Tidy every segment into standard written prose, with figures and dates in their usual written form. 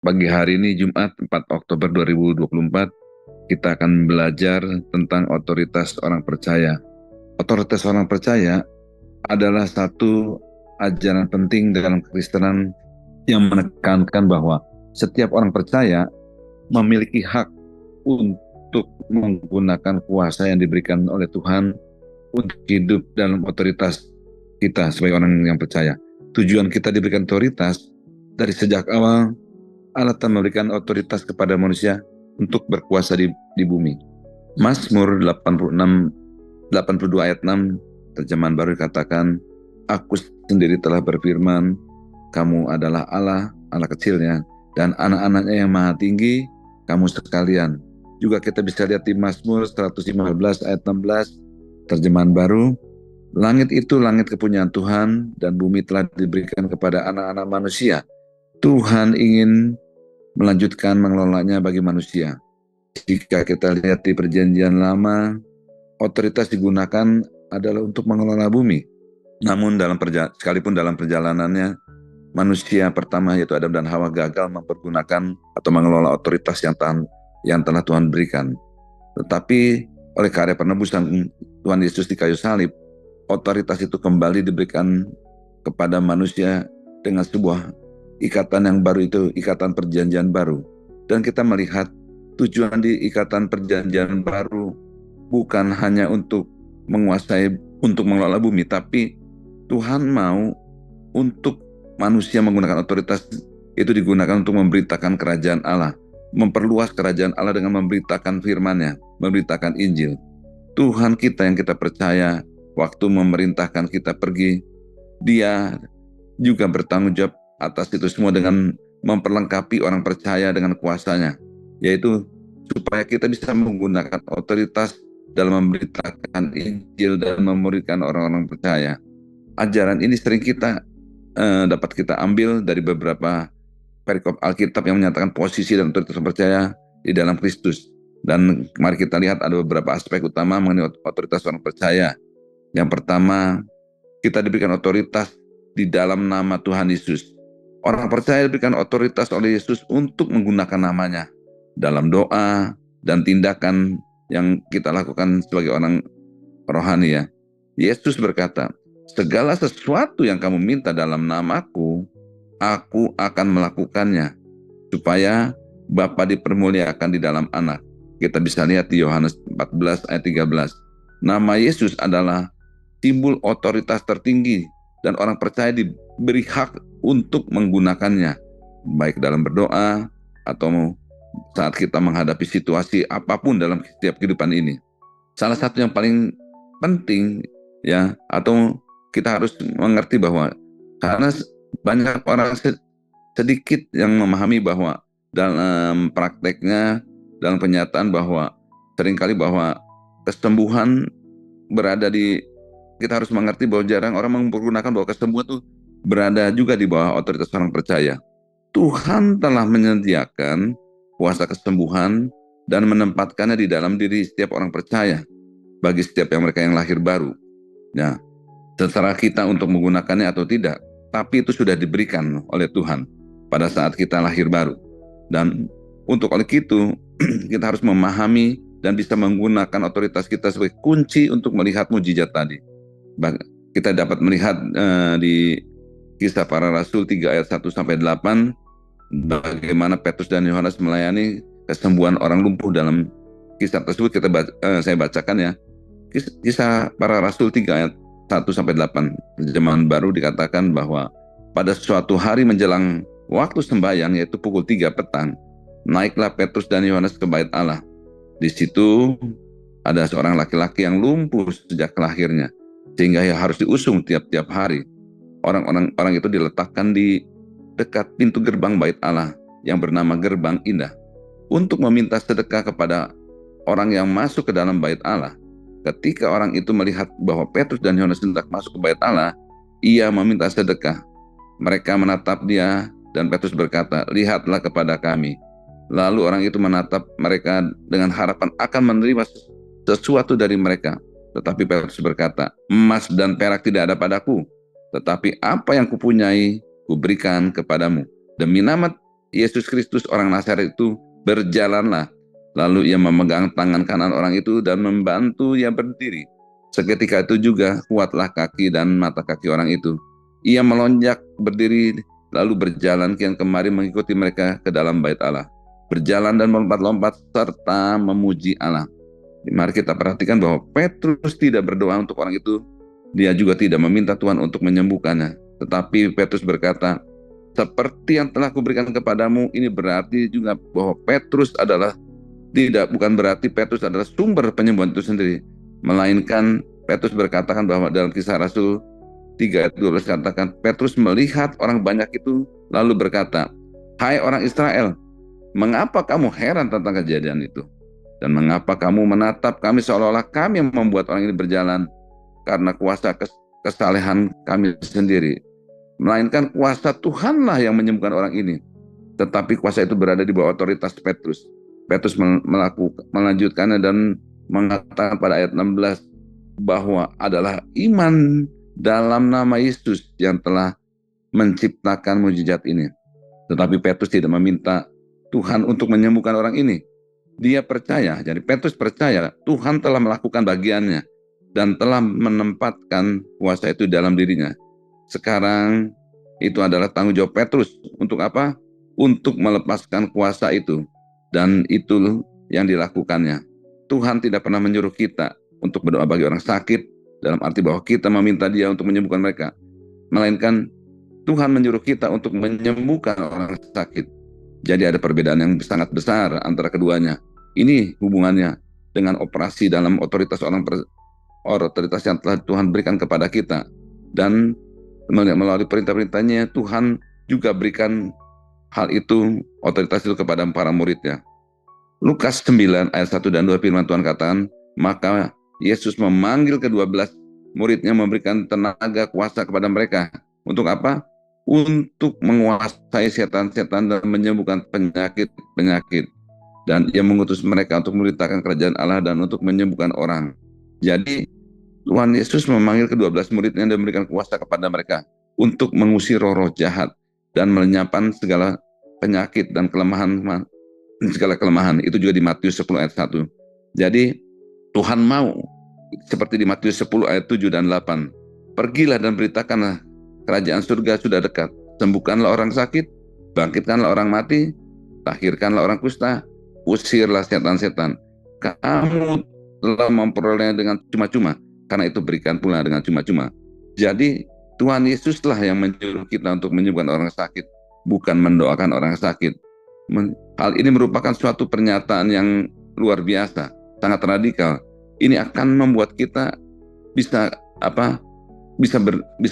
Pagi hari ini Jumat 4 Oktober 2024 kita akan belajar tentang otoritas orang percaya. Otoritas orang percaya adalah satu ajaran penting dalam kekristenan yang menekankan bahwa setiap orang percaya memiliki hak untuk menggunakan kuasa yang diberikan oleh Tuhan untuk hidup dalam otoritas kita sebagai orang yang percaya. Tujuan kita diberikan otoritas dari sejak awal. Allah telah memberikan otoritas kepada manusia untuk berkuasa di bumi. Mazmur 82 ayat 6 terjemahan baru dikatakan, Aku sendiri telah berfirman, kamu adalah Allah, Allah kecilnya, dan anak-anaknya yang maha tinggi, kamu sekalian. Juga kita bisa lihat di Mazmur 115 ayat 16 terjemahan baru, langit itu langit kepunyaan Tuhan, dan bumi telah diberikan kepada anak-anak manusia. Tuhan ingin melanjutkan mengelolanya bagi manusia. Jika kita lihat di perjanjian lama, otoritas digunakan adalah untuk mengelola bumi. Namun sekalipun dalam perjalanannya, manusia pertama yaitu Adam dan Hawa gagal mempergunakan atau mengelola otoritas yang telah Tuhan berikan. Tetapi oleh karya penebusan Tuhan Yesus di kayu salib, otoritas itu kembali diberikan kepada manusia dengan sebuah ikatan yang baru, itu ikatan perjanjian baru. Dan kita melihat tujuan di ikatan perjanjian baru bukan hanya untuk menguasai, untuk mengelola bumi, tapi Tuhan mau untuk manusia menggunakan otoritas itu digunakan untuk memberitakan kerajaan Allah, memperluas kerajaan Allah dengan memberitakan firman-Nya, memberitakan Injil. Tuhan kita yang kita percaya, waktu memerintahkan kita pergi, Dia juga bertanggung jawab atas itu semua dengan memperlengkapi orang percaya dengan kuasanya, yaitu supaya kita bisa menggunakan otoritas dalam memberitakan Injil dan memuridkan orang-orang percaya. Ajaran ini sering dapat kita ambil dari beberapa perikop Alkitab yang menyatakan posisi dan otoritas orang percaya di dalam Kristus. Dan mari kita lihat ada beberapa aspek utama mengenai otoritas orang percaya. Yang pertama, kita diberikan otoritas di dalam nama Tuhan Yesus. Orang percaya diberikan otoritas oleh Yesus untuk menggunakan namanya dalam doa dan tindakan yang kita lakukan sebagai orang rohani ya. Yesus berkata, segala sesuatu yang kamu minta dalam namaku, aku akan melakukannya, supaya Bapa dipermuliakan di dalam anak. Kita bisa lihat di Yohanes 14 ayat 13. Nama Yesus adalah simbol otoritas tertinggi dan orang percaya diberi hak untuk menggunakannya, baik dalam berdoa atau saat kita menghadapi situasi apapun dalam setiap kehidupan ini. Salah satu yang paling penting ya, atau kita harus mengerti bahwa karena banyak orang sedikit yang memahami bahwa dalam prakteknya, dalam penyataan bahwa seringkali bahwa kesembuhan berada di, kita harus mengerti bahwa jarang orang mempergunakan bahwa kesembuhan itu berada juga di bawah otoritas orang percaya. Tuhan telah menyediakan kuasa kesembuhan dan menempatkannya di dalam diri setiap orang percaya bagi setiap mereka yang lahir baru. Nah, terserah kita untuk menggunakannya atau tidak, tapi itu sudah diberikan oleh Tuhan pada saat kita lahir baru. Dan untuk oleh itu, kita harus memahami dan bisa menggunakan otoritas kita sebagai kunci untuk melihat mujizat tadi. Kita dapat melihat di Kisah Para Rasul 3 ayat 1-8, bagaimana Petrus dan Yohanes melayani kesembuhan orang lumpuh. Dalam kisah tersebut saya bacakan ya. Kisah Para Rasul 3 ayat 1-8, terjemahan baru dikatakan bahwa pada suatu hari menjelang waktu sembahyang, yaitu pukul 3 petang, naiklah Petrus dan Yohanes ke bait Allah. Di situ ada seorang laki-laki yang lumpuh sejak lahirnya, sehingga ia harus diusung tiap-tiap hari. Orang itu diletakkan di dekat pintu gerbang bait Allah yang bernama Gerbang Indah untuk meminta sedekah kepada orang yang masuk ke dalam bait Allah. Ketika orang itu melihat bahwa Petrus dan Yohanes hendak masuk ke bait Allah, ia meminta sedekah. Mereka menatap dia dan Petrus berkata, lihatlah kepada kami. Lalu orang itu menatap mereka dengan harapan akan menerima sesuatu dari mereka. Tetapi Petrus berkata, emas dan perak tidak ada padaku, tetapi apa yang kupunyai kuberikan kepadamu. Demi nama Yesus Kristus orang Nazaret itu berjalanlah. Lalu ia memegang tangan kanan orang itu dan membantu ia berdiri. Seketika itu juga kuatlah kaki dan mata kaki orang itu. Ia melonjak berdiri lalu berjalan kian kemari mengikuti mereka ke dalam bait Allah. Berjalan dan melompat-lompat serta memuji Allah. Mari kita perhatikan bahwa Petrus tidak berdoa untuk orang itu. Dia juga tidak meminta Tuhan untuk menyembuhkannya. Tetapi Petrus berkata, seperti yang telah kuberikan kepadamu, ini berarti juga bahwa Petrus adalah bukan berarti Petrus adalah sumber penyembuhan itu sendiri. Melainkan Petrus berkatakan bahwa dalam Kisah Rasul 3 ayat 12 katakan, Petrus melihat orang banyak itu lalu berkata, hai orang Israel, mengapa kamu heran tentang kejadian itu? Dan mengapa kamu menatap kami seolah-olah kami yang membuat orang ini berjalan karena kuasa kesalehan kami sendiri? Melainkan kuasa Tuhanlah yang menyembuhkan orang ini. Tetapi kuasa itu berada di bawah otoritas Petrus. Petrus melanjutkannya dan mengatakan pada ayat 16 bahwa adalah iman dalam nama Yesus yang telah menciptakan mujizat ini. Tetapi Petrus tidak meminta Tuhan untuk menyembuhkan orang ini. Dia percaya, jadi Petrus percaya Tuhan telah melakukan bagiannya dan telah menempatkan kuasa itu dalam dirinya. Sekarang itu adalah tanggung jawab Petrus untuk apa? Untuk melepaskan kuasa itu. Dan itu yang dilakukannya. Tuhan tidak pernah menyuruh kita untuk berdoa bagi orang sakit, dalam arti bahwa kita meminta dia untuk menyembuhkan mereka. Melainkan Tuhan menyuruh kita untuk menyembuhkan orang sakit. Jadi ada perbedaan yang sangat besar antara keduanya. Ini hubungannya dengan operasi dalam otoritas otoritas yang telah Tuhan berikan kepada kita. Dan melalui perintah-perintahnya Tuhan juga berikan hal itu, otoritas itu kepada para muridnya. Lukas 9 ayat 1 dan 2 firman Tuhan katakan, maka Yesus memanggil ke-12 muridnya, memberikan tenaga kuasa kepada mereka. Untuk apa? Untuk menguasai setan-setan dan menyembuhkan penyakit-penyakit. Dan ia mengutus mereka untuk memberitakan kerajaan Allah dan untuk menyembuhkan orang. Jadi Tuhan Yesus memanggil ke-12 muridnya dan memberikan kuasa kepada mereka untuk mengusir roh-roh jahat dan melenyapkan segala penyakit dan segala kelemahan. Itu juga di Matius 10 ayat 1. Jadi Tuhan mau, seperti di Matius 10 ayat 7 dan 8, pergilah dan beritakanlah kerajaan surga sudah dekat. Sembuhkanlah orang sakit, bangkitkanlah orang mati, lahirkanlah orang kusta, usirlah setan-setan. Kamu telah memperolehnya dengan cuma-cuma, karena itu berikan pula dengan cuma-cuma. Jadi Tuhan Yesuslah yang menyuruh kita untuk menyembuhkan orang sakit, bukan mendoakan orang sakit. Hal ini merupakan suatu pernyataan yang luar biasa, sangat radikal. Ini akan membuat kita bisa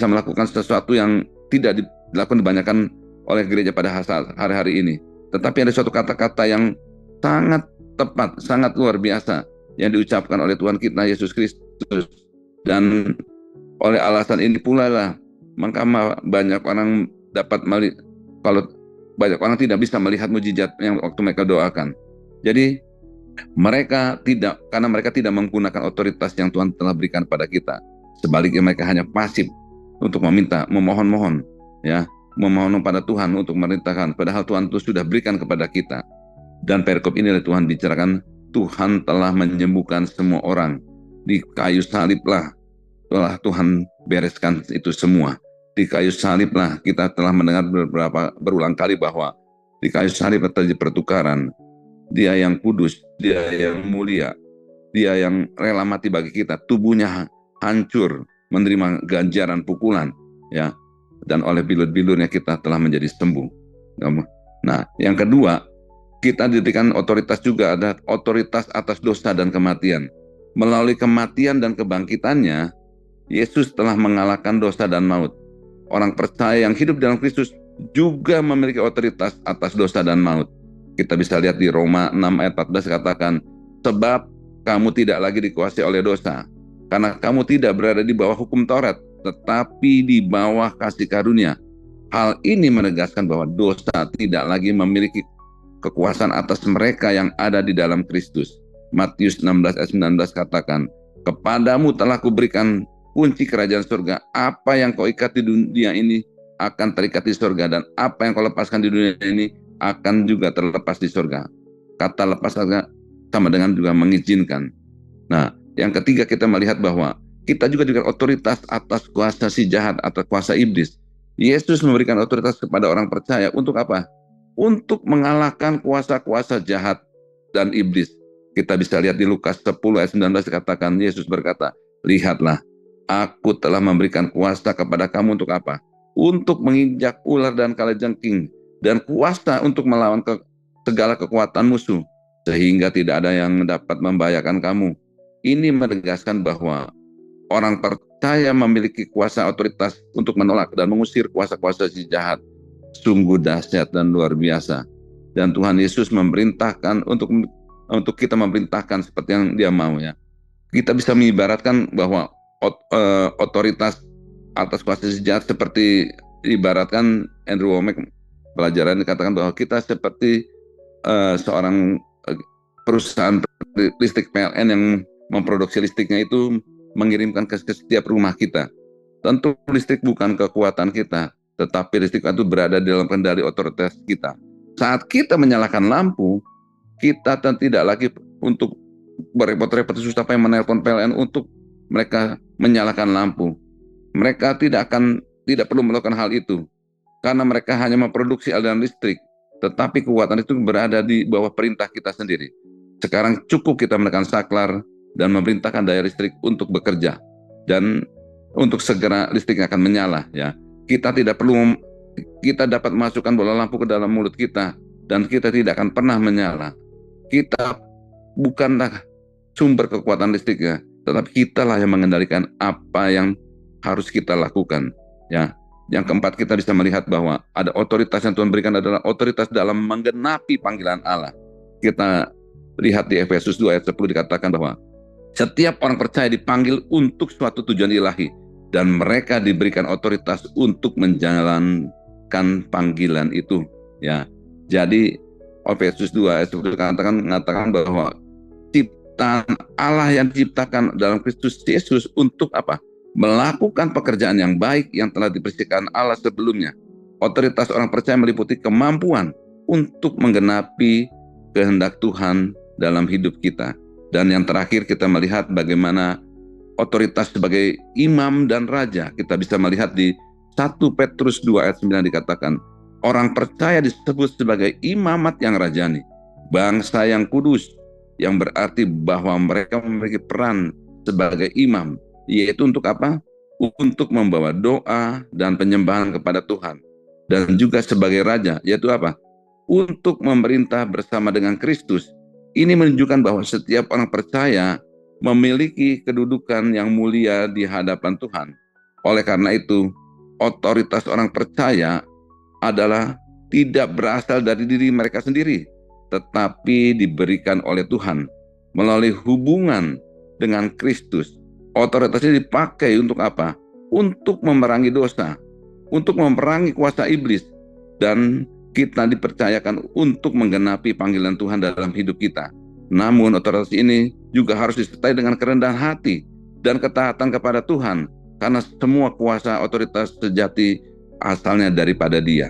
melakukan sesuatu yang tidak dilakukan kebanyakan oleh gereja pada hari-hari ini. Tetapi ada suatu kata-kata yang sangat tepat, sangat luar biasa yang diucapkan oleh Tuhan kita Yesus Kristus. Dan oleh alasan ini pula lah, maka banyak orang kalau banyak orang tidak bisa melihat mujizat yang waktu mereka doakan. Jadi karena mereka tidak menggunakan otoritas yang Tuhan telah berikan pada kita. Sebaliknya mereka hanya pasif untuk memohon pada Tuhan untuk memerintahkan. Padahal Tuhan itu sudah berikan kepada kita. Dan perikop inilah Tuhan bicarakan, Tuhan telah menyembuhkan semua orang. Di kayu saliblah telah Tuhan bereskan itu semua. Di kayu saliblah kita telah mendengar berulang kali bahwa di kayu salib terjadi pertukaran. Dia yang kudus, dia yang mulia, dia yang rela mati bagi kita, tubuhnya hancur, menerima ganjaran pukulan, ya, dan oleh bilur-bilurnya kita telah menjadi sembuh. Nah, yang kedua, kita diberikan otoritas juga, ada otoritas atas dosa dan kematian. Melalui kematian dan kebangkitannya, Yesus telah mengalahkan dosa dan maut. Orang percaya yang hidup dalam Kristus juga memiliki otoritas atas dosa dan maut. Kita bisa lihat di Roma 6 ayat 14 katakan, sebab kamu tidak lagi dikuasai oleh dosa, karena kamu tidak berada di bawah hukum Taurat, tetapi di bawah kasih karunia. Hal ini menegaskan bahwa dosa tidak lagi memiliki kekuasaan atas mereka yang ada di dalam Kristus. Matius 16 ayat 19 katakan, kepadamu telah kuberikan kunci kerajaan surga. Apa yang kau ikat di dunia ini akan terikat di surga, dan apa yang kau lepaskan di dunia ini akan juga terlepas di surga. Kata lepas sama dengan juga mengizinkan. Nah, yang ketiga kita melihat bahwa kita juga dengan otoritas atas kuasa si jahat atau kuasa iblis. Yesus memberikan otoritas kepada orang percaya untuk apa? Untuk mengalahkan kuasa-kuasa jahat dan iblis. Kita bisa lihat di Lukas 10 ayat 19 dikatakan, Yesus berkata, lihatlah, aku telah memberikan kuasa kepada kamu untuk apa? Untuk menginjak ular dan kalajengking, dan kuasa untuk melawan segala kekuatan musuh, sehingga tidak ada yang dapat membahayakan kamu. Ini menegaskan bahwa orang percaya memiliki kuasa otoritas untuk menolak dan mengusir kuasa-kuasa si jahat. Sungguh dahsyat dan luar biasa. Dan Tuhan Yesus memerintahkan untuk kita memerintahkan seperti yang Dia mau ya. Kita bisa mengibaratkan bahwa otoritas atas kuasa si jahat seperti ibaratkan Andrew Wommack pelajaran dikatakan bahwa kita seperti seorang perusahaan listrik PLN yang memproduksi listriknya itu mengirimkan ke setiap rumah kita. Tentu listrik bukan kekuatan kita, tetapi listrik itu berada di dalam kendali otoritas kita. Saat kita menyalakan lampu, kita tidak lagi untuk berepot-repot susah payah menelpon PLN untuk mereka menyalakan lampu. Mereka tidak perlu melakukan hal itu, karena mereka hanya memproduksi aliran listrik, tetapi kekuatan itu berada di bawah perintah kita sendiri. Sekarang cukup kita menekan saklar dan memerintahkan daya listrik untuk bekerja, dan untuk segera listriknya akan menyala ya. Kita tidak perlu, kita dapat masukkan bola lampu ke dalam mulut kita dan kita tidak akan pernah menyala. Kita bukanlah sumber kekuatan listriknya, tetapi kitalah yang mengendalikan apa yang harus kita lakukan ya. Yang keempat, kita bisa melihat bahwa ada otoritas yang Tuhan berikan adalah otoritas dalam menggenapi panggilan Allah. Kita lihat di Efesus 2 ayat 10 dikatakan bahwa setiap orang percaya dipanggil untuk suatu tujuan ilahi, dan mereka diberikan otoritas untuk menjalankan panggilan itu ya. Jadi Efesus 2 ayat 10 mengatakan bahwa ciptaan Allah yang diciptakan dalam Kristus Yesus untuk apa? Melakukan pekerjaan yang baik yang telah dipersiapkan Allah sebelumnya. Otoritas orang percaya meliputi kemampuan untuk menggenapi kehendak Tuhan dalam hidup kita. Dan yang terakhir kita melihat bagaimana otoritas sebagai imam dan raja. Kita bisa melihat di 1 Petrus 2 ayat 9 dikatakan, orang percaya disebut sebagai imamat yang rajani, bangsa yang kudus, yang berarti bahwa mereka memiliki peran sebagai imam, yaitu untuk apa? Untuk membawa doa dan penyembahan kepada Tuhan. Dan juga sebagai raja, yaitu apa? Untuk memerintah bersama dengan Kristus. Ini menunjukkan bahwa setiap orang percaya memiliki kedudukan yang mulia di hadapan Tuhan. Oleh karena itu, otoritas orang percaya adalah tidak berasal dari diri mereka sendiri, tetapi diberikan oleh Tuhan melalui hubungan dengan Kristus. Otoritasnya dipakai untuk apa? Untuk memerangi dosa, untuk memerangi kuasa iblis, dan kita dipercayakan untuk menggenapi panggilan Tuhan dalam hidup kita. Namun otoritas ini juga harus disertai dengan kerendahan hati dan ketaatan kepada Tuhan, karena semua kuasa otoritas sejati asalnya daripada Dia.